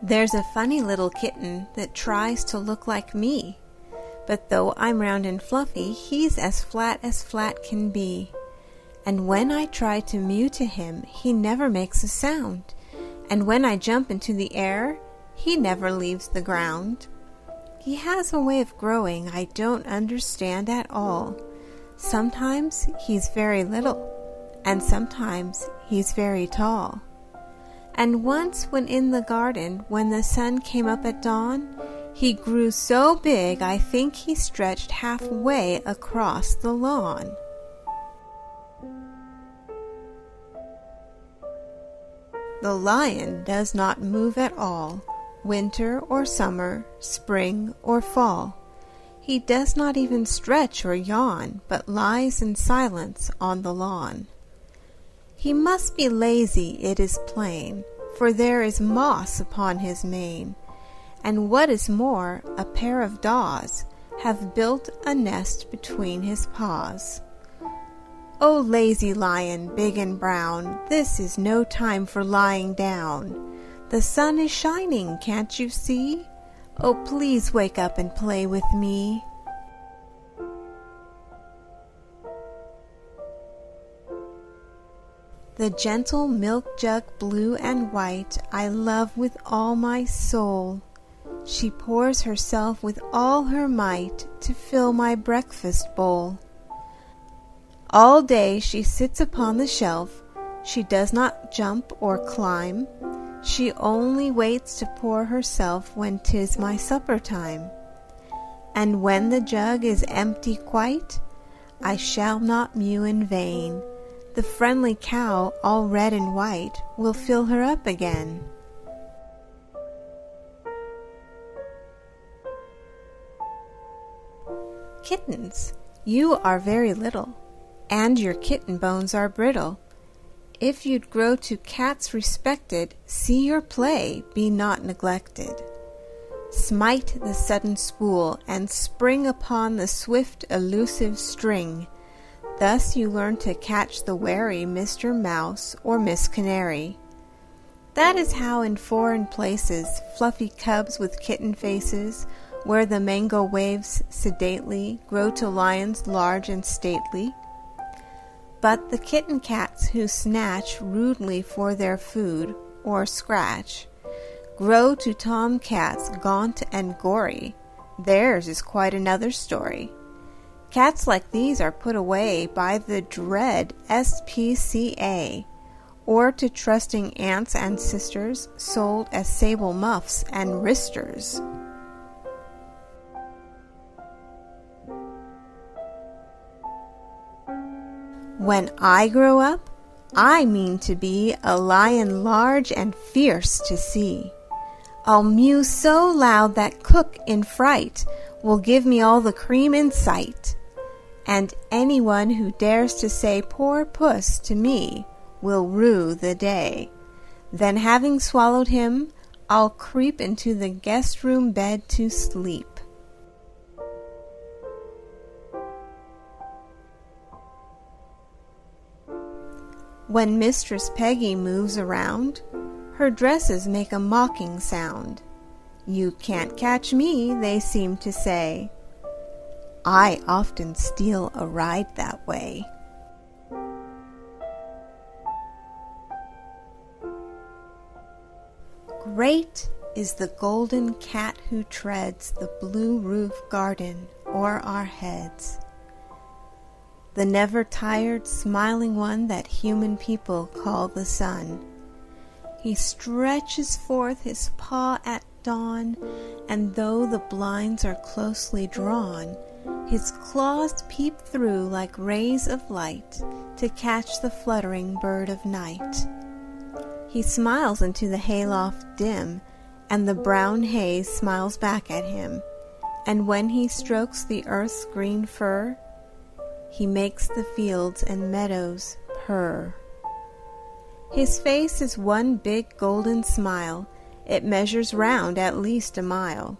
There's a funny little kitten that tries to look like me, but though I'm round and fluffy, he's as flat can be. And when I try to mew to him, he never makes a sound, and when I jump into the air, he never leaves the ground. He has a way of growing I don't understand at all. Sometimes he's very little, and sometimes he's very tall. And once when in the garden, when the sun came up at dawn, he grew so big I think he stretched halfway across the lawn. The lion does not move at all, winter or summer, spring or fall. He does not even stretch or yawn, but lies in silence on the lawn. He must be lazy, it is plain, for there is moss upon his mane, and what is more, a pair of daws have built a nest between his paws. "Oh, lazy lion, big and brown, this is no time for lying down. The sun is shining, can't you see? Oh, please wake up and play with me." The gentle milk jug, blue and white, I love with all my soul. She pours herself with all her might to fill my breakfast bowl. All day she sits upon the shelf. She does not jump or climb. She only waits to pour herself when 'tis my supper time. And when the jug is empty quite, I shall not mew in vain. The friendly cow, all red and white, will fill her up again. Kittens, you are very little, and your kitten bones are brittle. If you'd grow to cats respected, see your play, be not neglected. Smite the sudden spool, and spring upon the swift elusive string. Thus you learn to catch the wary Mr. Mouse or Miss Canary. That is how in foreign places fluffy cubs with kitten faces, where the mango waves sedately, grow to lions large and stately. But the kitten cats who snatch rudely for their food, or scratch, grow to tom cats gaunt and gory. Theirs is quite another story. Cats like these are put away by the dread SPCA, or to trusting aunts and sisters, sold as sable muffs and wristers. When I grow up, I mean to be a lion large and fierce to see. I'll mew so loud that cook in fright will give me all the cream in sight. And anyone who dares to say "poor puss" to me will rue the day. Then having swallowed him, I'll creep into the guest room bed to sleep. When Mistress Peggy moves around, her dresses make a mocking sound. "You can't catch me," they seem to say. I often steal a ride that way. Great is the golden cat who treads the blue roof garden o'er our heads, the never-tired, smiling one that human people call the sun. He stretches forth his paw at dawn, and though the blinds are closely drawn, his claws peep through like rays of light to catch the fluttering bird of night. He smiles into the hayloft dim, and the brown hay smiles back at him, and when he strokes the earth's green fur, he makes the fields and meadows purr. His face is one big golden smile. It measures round at least a mile.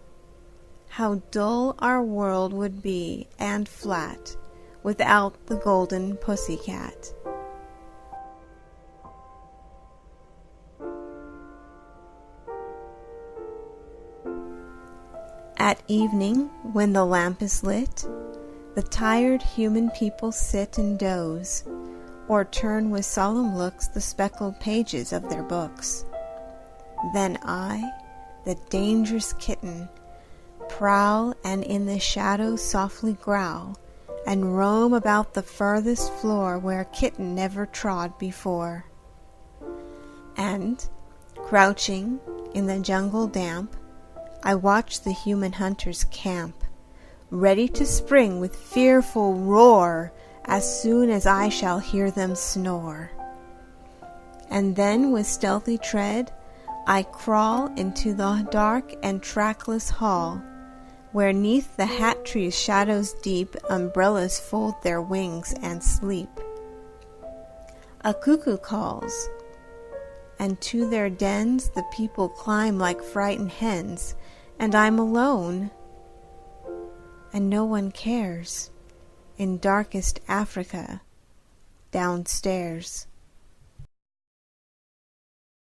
How dull our world would be, and flat, without the golden pussycat. At evening, when the lamp is lit, the tired human people sit and doze, or turn with solemn looks the speckled pages of their books. Then I, the dangerous kitten, prowl and in the shadows softly growl, and roam about the furthest floor where kitten never trod before. And, crouching in the jungle damp, I watch the human hunters camp, ready to spring with fearful roar as soon as I shall hear them snore. And then with stealthy tread I crawl into the dark and trackless hall, where 'neath the hat tree's shadows deep umbrellas fold their wings and sleep. A cuckoo calls, and to their dens the people climb like frightened hens, and I'm alone, and no one cares, in darkest Africa, downstairs.